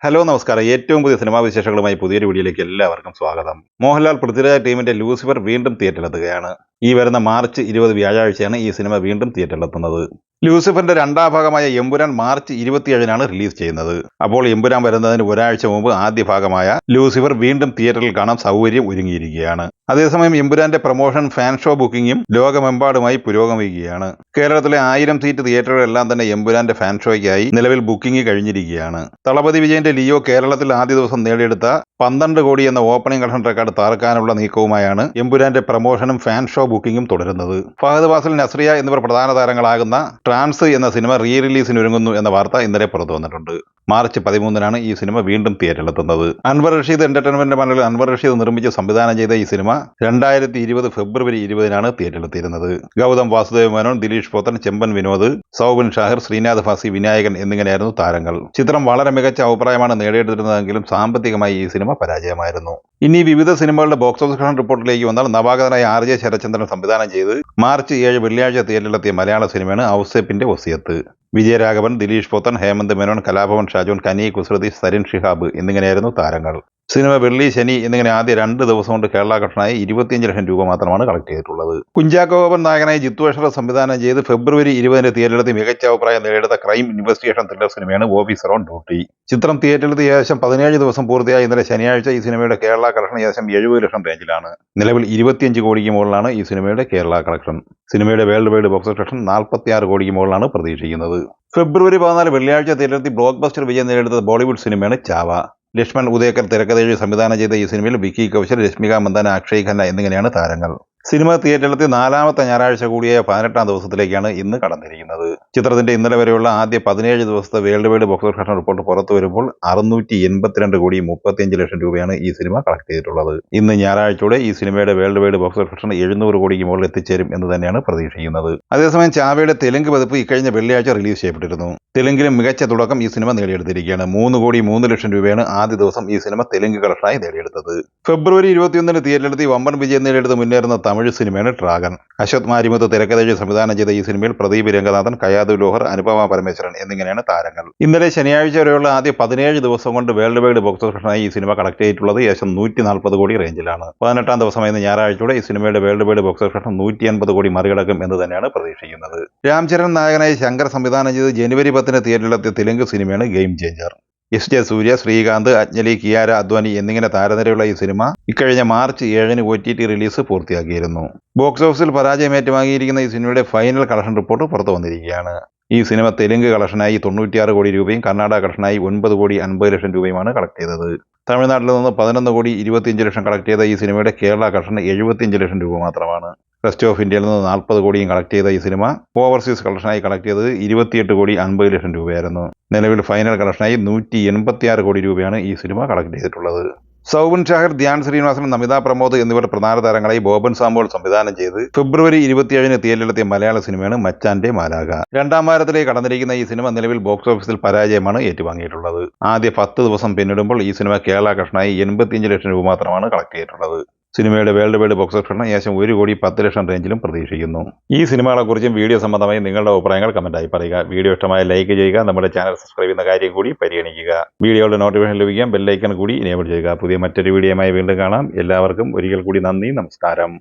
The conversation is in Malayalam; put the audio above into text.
ഹലോ നമസ്കാരം. ഏറ്റവും പുതിയ സിനിമാ വിശേഷങ്ങളുമായി പുതിയൊരു വീഡിയോയിലേക്ക് എല്ലാവർക്കും സ്വാഗതം. മോഹൻലാൽ പൃഥ്വിരാജ് ടീമിന്റെ ലൂസിഫർ വീണ്ടും തിയേറ്ററിലെത്തുകയാണ്. ഈ വരുന്ന മാർച്ച് 20 വ്യാഴാഴ്ചയാണ് ഈ സിനിമ വീണ്ടും തിയേറ്ററിലെത്തുന്നത്. ലൂസിഫറിന്റെ രണ്ടാം ഭാഗമായ എമ്പുരാൻ മാർച്ച് 27-നാണ് റിലീസ് ചെയ്യുന്നത്. അപ്പോൾ എമ്പുരാൻ വരുന്നതിന് ഒരാഴ്ച മുമ്പ് ആദ്യ ഭാഗമായ ലൂസിഫർ വീണ്ടും തിയേറ്ററിൽ കാണാൻ സൗകര്യം ഒരുങ്ങിയിരിക്കുകയാണ്. അതേസമയം എമ്പുരാന്റെ പ്രൊമോഷൻ ഫാൻ ഷോ ബുക്കിംഗും ലോകമെമ്പാടുമായി പുരോഗമിക്കുകയാണ്. കേരളത്തിലെ 1000 സീറ്റ് തിയേറ്ററുകളെല്ലാം തന്നെ എമ്പുരാന്റെ ഫാൻ ഷോയ്ക്കായി നിലവിൽ ബുക്കിംഗ് കഴിഞ്ഞിരിക്കുകയാണ്. തളപതി വിജയന്റെ ലിയോ കേരളത്തിൽ ആദ്യ ദിവസം നേടിയെടുത്ത 12 കോടി എന്ന ഓപ്പണിംഗ് കളക്ഷൻ റെക്കോർഡ് തകർക്കാനുള്ള നീക്കവുമായാണ് എമ്പുരാന്റെ പ്രൊമോഷനും ഫാൻ ഷോ ബുക്കിംഗും തുടരുന്നത്. ഫഹദ് ഫാസിൽ, നസ്രിയ എന്നിവർ പ്രധാന താരങ്ങളാകുന്ന ട്രാൻസ് എന്ന സിനിമ റീ റിലീസിന് ഒരുങ്ങുന്നു എന്ന വാർത്ത ഇന്നലെ പുറത്തു വന്നിട്ടുണ്ട്. മാർച്ച് 13-നാണ് ഈ സിനിമ വീണ്ടും തിയേറ്ററിലെത്തുന്നത്. അൻവർ റഷീദ് എന്റർടൈൻമെന്റ് ബാനറിൽ അൻവർ റഷീദ് നിർമ്മിച്ച് സംവിധാനം ചെയ്ത ഈ സിനിമ 2020 ഫെബ്രുവരി 20-നാണ് തിയേറ്ററിലെത്തിയിരുന്നത്. ഗൗതം വാസുദേവ് മേനോൻ, ദിലീഷ് പോത്തൻ, ചെമ്പൻ വിനോദ്, സൗബിൻ ഷാഹിർ, ശ്രീനാഥ് ഫാസി, വിനായകൻ എന്നിങ്ങനെയായിരുന്നു താരങ്ങൾ. ചിത്രം വളരെ മികച്ച അഭിപ്രായമാണ് നേടിയെടുത്തിരുന്നതെങ്കിലും സാമ്പത്തികമായി ഈ സിനിമ പരാജയമായിരുന്നു. ഇനി വിവിധ സിനിമകളുടെ ബോക്സ് ഓഫീസ് കളക്ഷൻ റിപ്പോർട്ടിലേക്ക് വന്നാൽ നവാഗതനായ RJ ശരത്ചന്ദ്രൻ സംവിധാനം ചെയ്ത് മാർച്ച് 7 വെള്ളിയാഴ്ച തിയേറ്ററിലെത്തിയ മലയാള സിനിമയാണ് ഔസേപ്പിന്റെ വസിയത്ത്. വിജയരാഘവൻ, ദിലീഷ് പോത്തൻ, ഹേമന്ത് മേനോൻ, കലാഭവൻ ഷാജോൻ, കനി കുസൃതി, സരിൻ ഷിഹാബ് എന്നിങ്ങനെയായിരുന്നു താരങ്ങൾ. സിനിമ വെള്ളി, ശനി എന്നിങ്ങനെ ആദ്യ 2 ദിവസം കൊണ്ട് കേരള കളക്ഷനായി 25 ലക്ഷം രൂപ മാത്രമാണ് കളക്ട് ചെയ്തിട്ടുള്ളത്. കുഞ്ചാക്കോ ബോബൻ നായകനായി ജിത്തു അഷറഫ് സംവിധാനം ചെയ്ത് ഫെബ്രുവരി 20-ന് തിയേറ്ററിലെത്തി മികച്ച അഭിപ്രായം നേടിയെടുത്ത ക്രൈം ഇൻവെസ്റ്റിഗേഷൻ ത്രില്ലർ സിനിമയാണ് ഓഫീസർ ഓൺ ഡ്യൂട്ടി. ചിത്രം തിയേറ്ററിലെത്തി ഏകദേശം 17 ദിവസം പൂർത്തിയായ ഇന്നലെ ശനിയാഴ്ച ഈ സിനിമയുടെ കേരള കളക്ഷൻ ഏകദേശം 70 ലക്ഷം റേഞ്ചിലാണ്. നിലവിൽ 25 കോടിക്ക് മുകളിലാണ് ഈ സിനിമയുടെ കേരള കളക്ഷൻ. സിനിമയുടെ വേൾഡ് വൈഡ് ബോക്സ് കളക്ഷൻ 46 കോടിക്ക് മുകളിലാണ് പ്രതീക്ഷിക്കുന്നത്. ഫെബ്രുവരി 14 വെള്ളിയാഴ്ച തിയേറ്ററിലെത്തി ബ്ലോക്ക് ബസ്റ്റർ വിജയം നേടിയെടുത്ത ബോളിവുഡ് സിനിമയാണ് ചാവ. ലക്ഷ്മൺ ഉദയക്കർ തിരക്കഥയെഴുതി സംവിധാനം ചെയ്ത ഈ സിനിമയിൽ വിക്കി കൗശൽ, രശ്മിക മന്ദാന, അക്ഷയ് ഖന്ന എന്നിങ്ങനെയാണ് താരങ്ങൾ. സിനിമ തിയേറ്ററിലെത്തി 4ാമത്തെ ഞായറാഴ്ച കൂടിയായ 18-ാം ദിവസത്തിലേക്കാണ് ഇന്ന് കടന്നിരിക്കുന്നത്. ചിത്രത്തിന്റെ ഇന്നലെ വരെയുള്ള ആദ്യ 17 ദിവസത്തെ world wide box collection report പുറത്തു വരുമ്പോൾ 682 കോടി 35 ലക്ഷം രൂപയാണ് ഈ സിനിമ കളക്ട് ചെയ്തിട്ടുള്ളത്. ഇന്ന് ഞായറാഴ്ചയോടെ ഈ സിനിമയുടെ വേൾഡ് വൈഡ് ബോക്സ് കളക്ഷൻ 700 കോടിക്ക് മുകളിൽ എത്തിച്ചേരും എന്ന് തന്നെയാണ് പ്രതീക്ഷിക്കുന്നത്. അതേസമയം ചാവയുടെ തെലുങ്ക് പതിപ്പ് ഇക്കഴിഞ്ഞ വെള്ളിയാഴ്ച റിലീസ് ചെയ്യപ്പെട്ടിരുന്നു. തെലുങ്കിലും മികച്ച തുടക്കം ഈ സിനിമ നേടിയെടുത്തിരിക്കുകയാണ്. 3 കോടി 3 ലക്ഷം രൂപയാണ് ആദ്യ ദിവസം ഈ സിനിമ തെലുങ്ക് കളക്ഷനായി നേടിയെടുത്തത്. ഫെബ്രുവരി 21-ന് തിയേറ്ററിലെത്തി വമ്പൻ വിജയം നേടിയെടുത്ത് മുന്നേറുന്ന തമിഴ് സിനിമയാണ് ഡ്രാഗൺ. അശ്വത് മാരിമുത്ത് തിരക്കഥയിൽ സംവിധാനം ചെയ്ത ഈ സിനിമയിൽ പ്രദീപ് രംഗനാഥൻ, കയാതു ലോഹർ, അനുപമ പരമേശ്വരൻ എന്നിങ്ങനെയാണ് താരങ്ങൾ. ഇന്നലെ ശനിയാഴ്ച വരെയുള്ള ആദ്യ 17 ദിവസം കൊണ്ട് വേൾഡ് വൈഡ് ബോക്സ് കളക്ഷനായി ഈ സിനിമ കളക്ട് ചെയ്തിട്ടുള്ളത് ഏകദേശം 140 കോടി റേഞ്ചിലാണ്. 18-ാം ദിവസമായ ഞായറാഴ്ചയോടെ ഈ സിനിമയുടെ വേൾഡ് വൈഡ് ബോക്സ് കളക്ഷൻ 180 കോടി മറികടക്കും എന്ന് തന്നെയാണ് പ്രതീക്ഷിക്കുന്നത്. രാംചരൺ നായകനായി ശങ്കർ സംവിധാനം ചെയ്ത് ജനുവരി 10-ന് തിയേറ്ററിലെത്തിയ തെലുങ്ക് സിനിമയാണ് ഗെയിം ചേഞ്ചർ. SJ സൂര്യ, ശ്രീകാന്ത്, അഞ്ജലി, കിയാര അദ്വാനി എന്നിങ്ങനെ താരനിരയുള്ള ഈ സിനിമ ഇക്കഴിഞ്ഞ മാർച്ച് 7-ന് OTT റിലീസ് പൂർത്തിയാക്കിയിരുന്നു. ബോക്സ് ഓഫീസിൽ പരാജയം ഏറ്റുവാങ്ങിയിരിക്കുന്ന ഈ സിനിമയുടെ ഫൈനൽ കളക്ഷൻ റിപ്പോർട്ട് പുറത്തു വന്നിരിക്കുകയാണ്. ഈ സിനിമ തെലുങ്ക് കളക്ഷനായി 96 കോടി രൂപയും കർണാടക കളക്ഷനായി 9 കോടി 50 ലക്ഷം രൂപയുമാണ് കളക്ട് ചെയ്തത്. തമിഴ്നാട്ടിൽ നിന്ന് 11 കോടി 25 ലക്ഷം കളക്ട് ചെയ്ത ഈ സിനിമയുടെ കേരള കളക്ഷൻ 75 ലക്ഷം രൂപ മാത്രമാണ്. റെസ്റ്റ് ഓഫ് ഇന്ത്യയിൽ നിന്ന് 40 കോടിയും കളക്ട് ചെയ്ത ഈ സിനിമ ഓവർസീസ് കളക്ഷനായി കളക്ട് ചെയ്തത് 28 കോടി 50 ലക്ഷം രൂപയായിരുന്നു. നിലവിൽ ഫൈനൽ കളക്ഷനായി 186 കോടി രൂപയാണ് ഈ സിനിമ കളക്ട് ചെയ്തിട്ടുള്ളത്. സൗബിൻ ഷാഹിർ, ധ്യാൻ ശ്രീനിവാസൻ, നമിത പ്രമോദ് എന്നിവർ പ്രധാന താരങ്ങളായി ബോബൻ സാമുവൽ സംവിധാനം ചെയ്ത് ഫെബ്രുവരി 27-ന് തിയേറ്ററിലെത്തിയ മലയാള സിനിമയാണ് മച്ചാന്റെ മാലാഖ. 2ാം വാരത്തിലേക്ക് കടന്നിരിക്കുന്ന ഈ സിനിമ നിലവിൽ ബോക്സ് ഓഫീസിൽ പരാജയമാണ് ഏറ്റുവാങ്ങിയിട്ടുള്ളത്. ആദ്യ 10 ദിവസം പിന്നിടുമ്പോൾ ഈ സിനിമ കേരള കളക്ഷനായി 85 ലക്ഷം രൂപ മാത്രമാണ് കളക്ട് ചെയ്തിട്ടുള്ളത്. സിനിമയുടെ വേൾഡ് വൈഡ് ബോക്സ് കളക്ഷൻ ഏകദേശം 1 കോടി 10 ലക്ഷം റേഞ്ചിലും പ്രതീക്ഷിക്കുന്നു. ഈ സിനിമകളെക്കുറിച്ചും വീഡിയോ സംബന്ധമായി നിങ്ങളുടെ അഭിപ്രായങ്ങൾ കമന്റായി പറയുക. വീഡിയോ ഇഷ്ടമായ ലൈക്ക് ചെയ്യുക. നമ്മുടെ ചാനൽ സബ്സ്ക്രൈബ് ചെയ്യുന്ന കാര്യം കൂടി പരിഗണിക്കുക. വീഡിയോയുടെ നോട്ടിഫിക്കേഷൻ ലഭിക്കാൻ ബെല്ലൈക്കൺ കൂടി എനേബിൾ ചെയ്യുക. പുതിയ മറ്റൊരു വീഡിയോയുമായി വീണ്ടും കാണാം. എല്ലാവർക്കും ഒരിക്കൽ കൂടി നന്ദി, നമസ്കാരം.